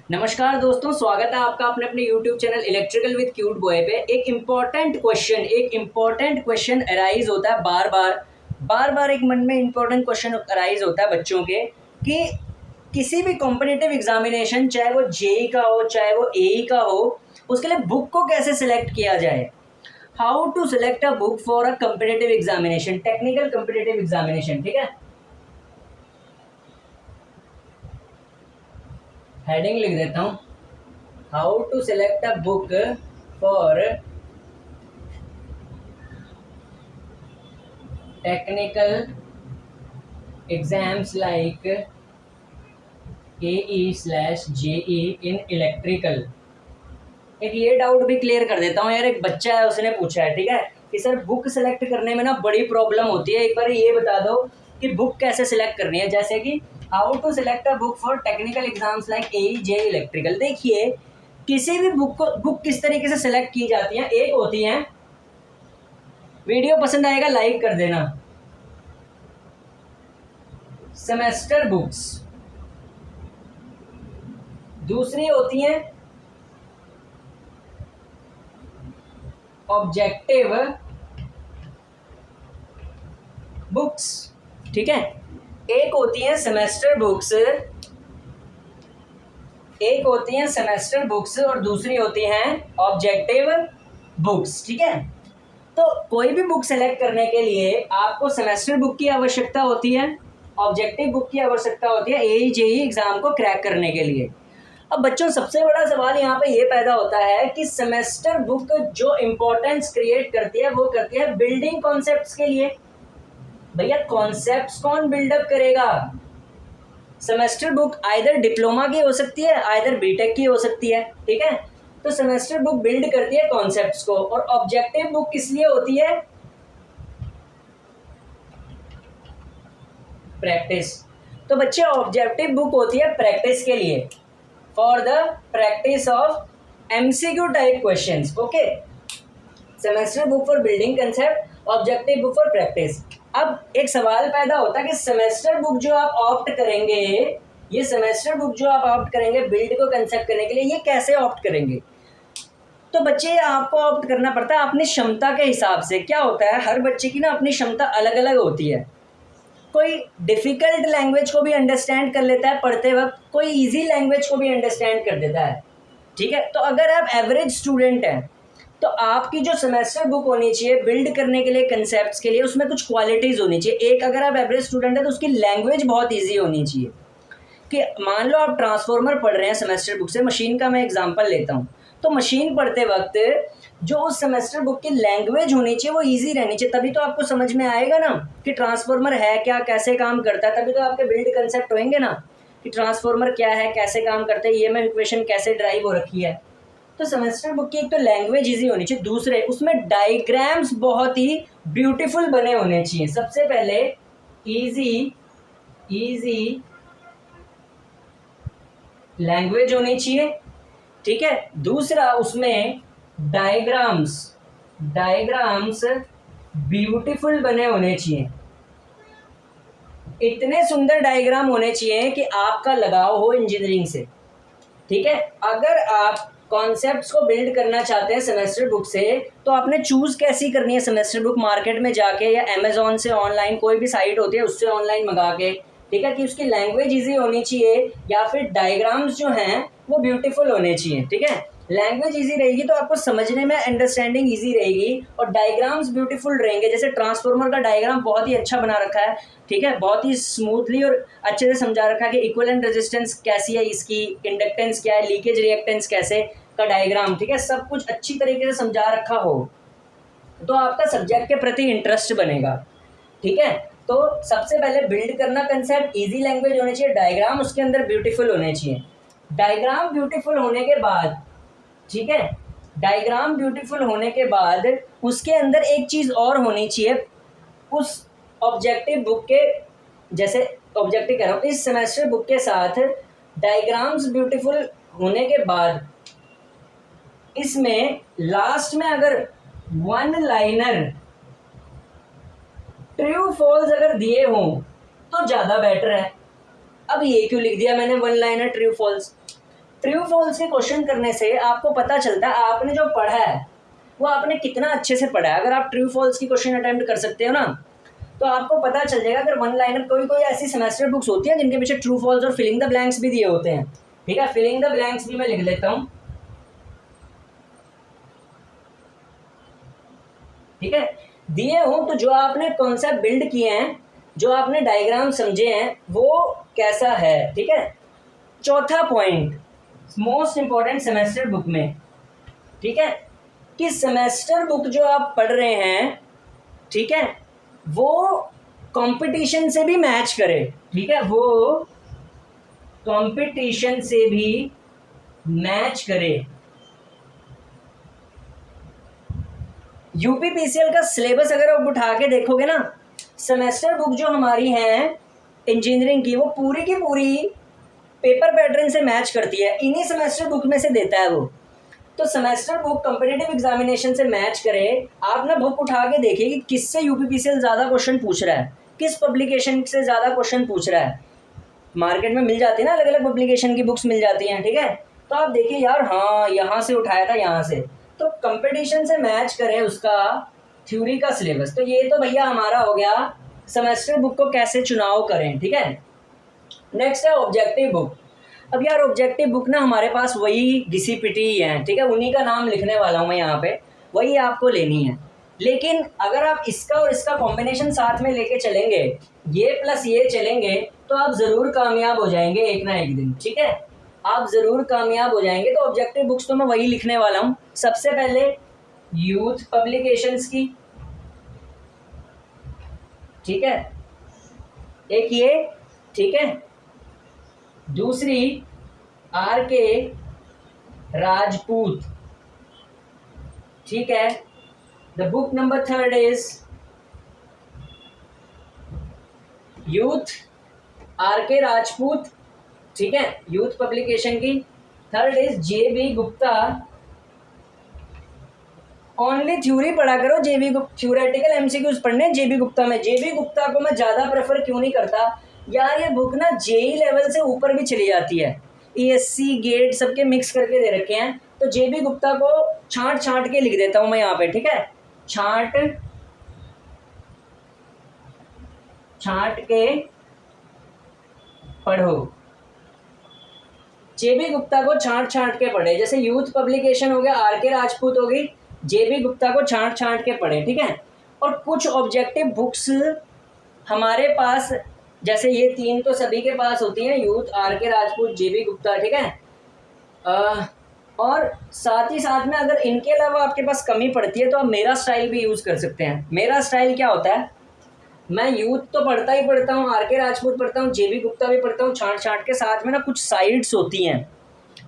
नमस्कार दोस्तों, स्वागत है आपका अपने अपने YouTube channel electrical with cute boy पे। एक इम्पॉर्टेंट क्वेश्चन अराइज होता है बार बार एक मन में इम्पॉर्टेंट क्वेश्चन अराइज होता है बच्चों के कि किसी भी कॉम्पिटिटिव एग्जामिनेशन, चाहे वो जेई का हो चाहे वो एई का हो, उसके लिए बुक को कैसे सिलेक्ट किया जाए। How to select a book for a competitive examination, technical competitive examination. ठीक है, हेडिंग लिख देता हूँ, how to select a book for technical exams like AE/JE in electrical. एक ये डाउट भी क्लियर कर देता हूँ यार, एक बच्चा है उसने पूछा है, ठीक है, कि सर बुक सेलेक्ट करने में ना बड़ी प्रॉब्लम होती है, एक बार ये बता दो कि बुक कैसे सिलेक्ट करनी है। जैसे कि how to select a book for technical exams like AE/JE electrical. देखिए, किसी भी बुक किस तरीके से सिलेक्ट की जाती है। एक होती है, वीडियो पसंद आएगा लाइक कर देना, सेमेस्टर बुक्स। दूसरी होती है ऑब्जेक्टिव बुक्स। ठीक है, एक होती है सेमेस्टर बुक्स, और दूसरी होती हैं ऑब्जेक्टिव बुक्स। ठीक है, तो कोई भी बुक सेलेक्ट करने के लिए आपको सेमेस्टर बुक की आवश्यकता होती है, ऑब्जेक्टिव बुक की आवश्यकता होती है AE/JE एग्जाम को क्रैक करने के लिए। अब बच्चों, सबसे बड़ा सवाल यहाँ पे ये पैदा होता है कि सेमेस्टर बुक जो इंपॉर्टेंस क्रिएट करती है वो करती है बिल्डिंग कॉन्सेप्ट्स के लिए। भैया, कॉन्सेप्ट्स कौन बिल्डअप करेगा? सेमेस्टर बुक आइदर डिप्लोमा की हो सकती है, आइदर बीटेक की हो सकती है। ठीक है, तो सेमेस्टर बुक बिल्ड करती है कॉन्सेप्ट्स को, और ऑब्जेक्टिव बुक किस लिए होती है? प्रैक्टिस। तो बच्चे, ऑब्जेक्टिव बुक होती है प्रैक्टिस के लिए, for the practice of MCQ type questions. Okay, semester book for building concept, objective book for practice. अब एक सवाल पैदा होता है कि सेमेस्टर बुक जो आप ऑप्ट करेंगे, ये सेमेस्टर बुक जो आप ऑप्ट करेंगे बिल्ड को कंसेप्ट करने के लिए, ये कैसे ऑप्ट करेंगे? तो बच्चे, आपको ऑप्ट करना पड़ता है अपनी क्षमता के हिसाब से। क्या होता है, हर बच्चे की ना अपनी क्षमता अलग अलग होती है। कोई डिफिकल्ट लैंग्वेज को भी अंडरस्टैंड कर लेता है पढ़ते वक्त, कोई इजी लैंग्वेज को भी अंडरस्टैंड कर देता है। ठीक है, तो अगर आप एवरेज स्टूडेंट हैं तो आपकी जो सेमेस्टर बुक होनी चाहिए बिल्ड करने के लिए, कंसेप्ट्स के लिए, उसमें कुछ क्वालिटीज़ होनी चाहिए। एक, अगर आप एवरेज स्टूडेंट हैं तो उसकी लैंग्वेज बहुत ईजी होनी चाहिए। कि मान लो आप ट्रांसफॉर्मर पढ़ रहे हैं सेमेस्टर बुक से, मशीन का मैं एग्जांपल लेता हूँ, तो मशीन पढ़ते वक्त जो उस सेमेस्टर बुक की लैंग्वेज होनी चाहिए वो इजी रहनी चाहिए, तभी तो आपको समझ में आएगा ना कि ट्रांसफॉर्मर है क्या, कैसे काम करता है। तभी तो आपके बिल्ड कंसेप्ट होंगे ना कि ट्रांसफॉर्मर क्या है, कैसे काम करते हैं, ये में इक्वेशन कैसे ड्राइव हो रखी है। तो सेमेस्टर बुक की एक तो लैंग्वेज इजी होनी चाहिए, दूसरे उसमें डायग्राम्स बहुत ही ब्यूटीफुल बने होने चाहिए। सबसे पहले इजी इजी लैंग्वेज होनी चाहिए। ठीक है, दूसरा उसमें डायग्राम्स डायग्राम्स ब्यूटीफुल बने होने चाहिए। इतने सुंदर डायग्राम होने चाहिए कि आपका लगाव हो इंजीनियरिंग से। ठीक है, अगर आप कॉन्सेप्ट्स को बिल्ड करना चाहते हैं सेमेस्टर बुक से, तो आपने चूज कैसी करनी है सेमेस्टर बुक? मार्केट में जाके या अमेजोन से ऑनलाइन कोई भी साइट होती है उससे ऑनलाइन मंगा के। ठीक है, कि उसकी लैंग्वेज इजी होनी चाहिए, या फिर डायग्राम्स जो हैं वो ब्यूटीफुल होने चाहिए। ठीक है, लैंग्वेज इजी रहेगी तो आपको समझने में अंडरस्टैंडिंग इजी रहेगी, और डायग्राम्स ब्यूटीफुल रहेंगे। जैसे ट्रांसफॉर्मर का डायग्राम बहुत ही अच्छा बना रखा है, ठीक है, बहुत ही स्मूथली और अच्छे से समझा रखा है कि इक्विवेलेंट रेजिस्टेंस कैसी है इसकी, इंडक्टेंस क्या है, लीकेज रिएक्टेंस कैसे का डायग्राम। ठीक है, सब कुछ अच्छी तरीके से समझा रखा हो तो आपका सब्जेक्ट के प्रति इंटरेस्ट बनेगा। ठीक है, तो सबसे पहले बिल्ड करना कंसेप्ट, इजी लैंग्वेज होनी चाहिए, डायग्राम उसके अंदर ब्यूटीफुल होने चाहिए। डायग्राम ब्यूटीफुल होने के बाद, ठीक है, डायग्राम ब्यूटीफुल होने के बाद उसके अंदर एक चीज़ और होनी चाहिए उस ऑब्जेक्टिव बुक के, जैसे ऑब्जेक्टिव कह रहा हूँ, इस सेमेस्टर बुक के साथ डायग्राम्स ब्यूटीफुल होने के बाद इसमें लास्ट में अगर वन लाइनर ट्रू फॉल्स अगर दिए हों तो ज़्यादा बेटर है। अब ये क्यों लिख दिया मैंने one liner true false? True false के क्वेश्चन करने से आपको पता चलता है आपने जो पढ़ा है वो आपने कितना अच्छे से पढ़ा है। अगर आप ट्रू फॉल्स की क्वेश्चन अटेम्प्ट कर सकते हो ना, तो आपको पता चल जाएगा। अगर वन लाइनर कोई कोई ऐसी सेमेस्टर बुक्स होती हैं जिनके पीछे ट्रू फॉल्स और फिलिंग द ब्लैंक्स भी दिए होते हैं, ठीक है। फिलिंग द ब्लैंक्स भी मैं लिख लेता हूँ, ठीक है। दिए हो तो जो आपने कॉन्सेप्ट बिल्ड किए हैं, जो आपने डायग्राम समझे हैं, वो कैसा है, ठीक है। चौथा point most important semester book में, ठीक है, कि सेमेस्टर बुक जो आप पढ़ रहे हैं, ठीक है, वो कंपटीशन से भी मैच करे, ठीक है, वो कंपटीशन से भी मैच करे। यूपीपीसीएल का सिलेबस अगर आप उठा के देखोगे ना, सेमेस्टर बुक जो हमारी है इंजीनियरिंग की, वो पूरी की पूरी पेपर पैटर्न से मैच करती है, इन्हीं सेमेस्टर बुक में से देता है वो। तो सेमेस्टर बुक कॉम्पिटिटिव एग्जामिनेशन से मैच करे। आप ना बुक उठा के देखिए कि किससे यूपीपीसीएल ज़्यादा क्वेश्चन पूछ रहा है, किस पब्लिकेशन से ज़्यादा क्वेश्चन पूछ रहा है। मार्केट में मिल जाती है ना, अलग अलग पब्लिकेशन की बुक्स मिल जाती हैं, ठीक है। तो आप देखिए यार, हाँ यहाँ से उठाया था, यहाँ से, तो कंपटीशन से मैच करें उसका थ्योरी का सिलेबस। तो ये तो भैया हमारा हो गया सेमेस्टर बुक को कैसे चुनाव करें, ठीक है। नेक्स्ट है ऑब्जेक्टिव बुक। अब यार ऑब्जेक्टिव बुक ना हमारे पास वही डीसीपीटी ही है, ठीक है, उन्हीं का नाम लिखने वाला हूँ मैं यहाँ पे, वही आपको लेनी है। लेकिन अगर आप इसका और इसका कॉम्बिनेशन साथ में लेके चलेंगे, ये प्लस ये चलेंगे, तो आप ज़रूर कामयाब हो जाएंगे एक ना एक दिन, ठीक है। आप ज़रूर कामयाब हो जाएंगे। तो ऑब्जेक्टिव बुक्स तो मैं वही लिखने वाला हूँ। सबसे पहले यूथ पब्लिकेशंस की, ठीक है, एक ये, ठीक है। दूसरी आर के राजपूत, ठीक है। The book number third is Youth R K Rajput, ठीक है, यूथ पब्लिकेशन की। Third is J B Gupta. Only theory पढ़ा करो, जेबी गुप्ता थ्योरेटिकल एमसीक्यूज पढ़ने जेबी गुप्ता में। जेबी गुप्ता को मैं ज़्यादा प्रेफर क्यों नहीं करता यार, ये बुक ना जेई लेवल से ऊपर भी चली जाती है, ईएससी गेट सबके मिक्स करके दे रखे हैं। तो जेबी गुप्ता को छांट छांट के लिख देता हूँ मैं यहाँ पे, ठीक है। छांट छांट के पढ़ो, जेबी गुप्ता को छांट छांट के पढ़े। जैसे यूथ पब्लिकेशन हो गया, आर के राजपूत हो गई, जेबी गुप्ता को छांट छांट के पढ़े, ठीक है। और कुछ ऑब्जेक्टिव बुक्स हमारे पास, जैसे ये तीन तो सभी के पास होती हैं, यूथ आर के राजपूत जेबी गुप्ता, ठीक है। और साथ ही साथ में अगर इनके अलावा आपके पास कमी पड़ती है तो आप मेरा स्टाइल भी यूज़ कर सकते हैं। मेरा स्टाइल क्या होता है, मैं यूथ तो पढ़ता ही पढ़ता हूँ, आर के राजपूत पढ़ता हूँ, जेबी गुप्ता भी पढ़ता हूँ, छांट छांट के। साथ में ना कुछ साइट्स होती हैं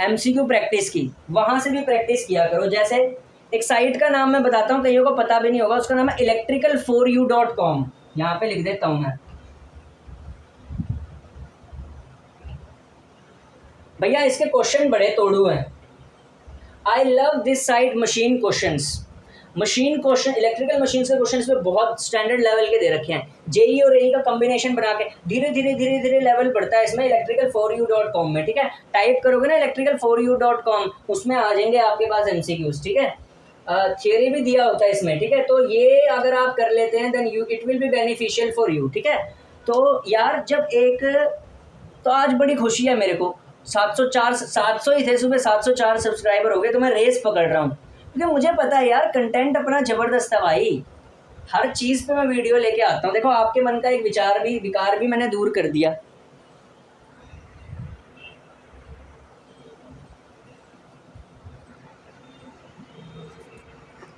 एमसीक्यू प्रैक्टिस की, वहाँ से भी प्रैक्टिस किया करो। जैसे एक साइट का नाम मैं बताता हूँ, कईयों को पता भी नहीं होगा, उसका नाम है electrical4u.com। यहाँ पे लिख देता हूँ मैं भैया, इसके क्वेश्चन बड़े तोड़ू हैं। I love this site machine questions. Machine question, electrical machine के क्वेश्चन पे बहुत स्टैंडर्ड लेवल के दे रखे हैं। जेई और एई का कॉम्बिनेशन बना के धीरे धीरे धीरे धीरे लेवल बढ़ता है इसमें electrical4u.com में, ठीक है। टाइप करोगे ना electrical4u.com, उसमें आ जाएंगे आपके पास एमसीक्यूज, ठीक है। थियरी भी दिया होता है इसमें, ठीक है। तो ये अगर आप कर लेते हैं then you it will be beneficial for you, ठीक है। तो यार जब एक, तो आज बड़ी खुशी है मेरे को, 700 ही थे सुबह, 704 सब्सक्राइबर हो गए, तो मैं रेस पकड़ रहा हूँ क्योंकि मुझे पता है यार कंटेंट अपना ज़बरदस्त है भाई। हर चीज़ पे मैं वीडियो लेके आता हूँ। देखो आपके मन का एक विकार भी मैंने दूर कर दिया,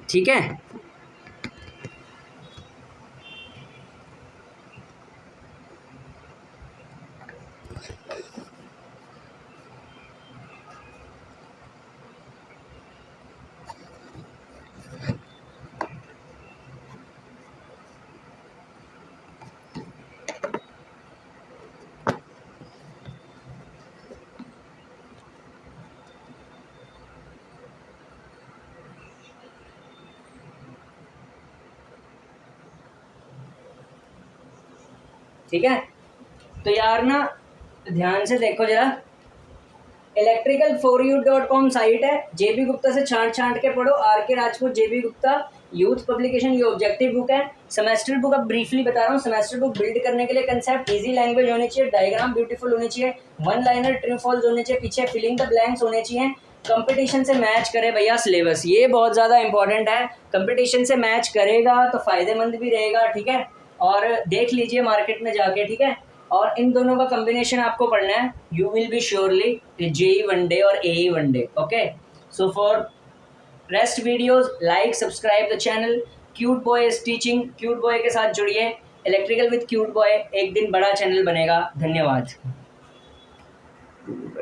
ठीक है। ठीक है, तो यार ना ध्यान से देखो जरा, electrical for you .com site है, जेबी गुप्ता से छांट के पढ़ो, are K Rajput, JB Gupta youth publication, ये ऑब्जेक्टिव बुक है। सेमेस्टर बुक अब ब्रीफली बता रहा हूँ, सेमेस्टर बुक बिल्ड करने के लिए कंसेप्ट इजी लैंग्वेज होनी चाहिए, डायग्राम ब्यूटीफुल होनी चाहिए, वन लाइनर ट्रू फॉल्स होने चाहिए, पीछे फिलिंग द ब्लैंक्स होने चाहिए, कंपटीशन से मैच करे भैया सिलेबस, ये बहुत ज़्यादा इंपॉर्टेंट है। कंपटीशन से मैच करेगा तो फायदेमंद भी रहेगा, ठीक है, और देख लीजिए मार्केट में जाके, ठीक है। और इन दोनों का कॉम्बिनेशन आपको पढ़ना है, you will be surely JE one day और AE one day, okay. So for rest videos like subscribe the channel, cute boy is teaching, cute boy के साथ जुड़िए, इलेक्ट्रिकल विद क्यूट बॉय, एक दिन बड़ा चैनल बनेगा। धन्यवाद।